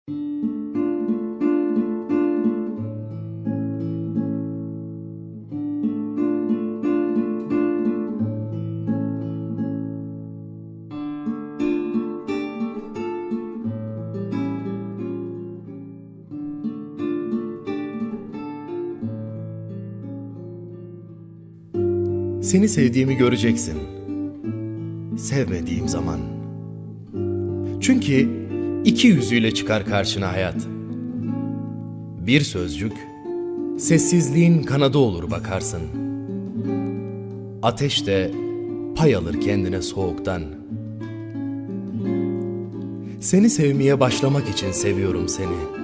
Seni sevdiğimi göreceksin, sevmediğim zaman. Çünkü iki yüzüyle çıkar karşına hayat. Bir sözcük, sessizliğin kanadı olur bakarsın. Ateş de pay alır kendine soğuktan. Seni sevmeye başlamak için seviyorum seni.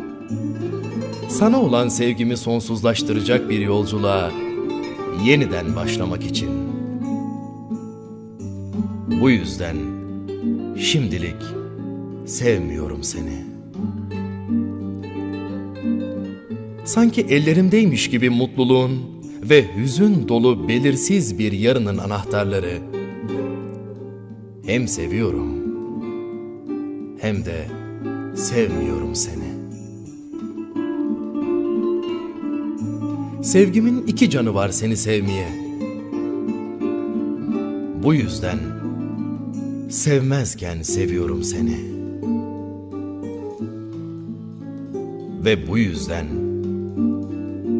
Sana olan sevgimi sonsuzlaştıracak bir yolculuğa yeniden başlamak için. Bu yüzden şimdilik sevmiyorum seni. Sanki ellerimdeymiş gibi mutluluğun ve hüzün dolu belirsiz bir yarının anahtarları. Hem seviyorum hem de sevmiyorum seni. Sevgimin iki canı var seni sevmeye. Bu yüzden sevmezken seviyorum seni. Ve bu yüzden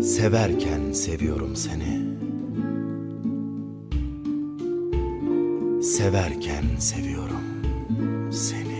severken seviyorum seni. Severken seviyorum seni.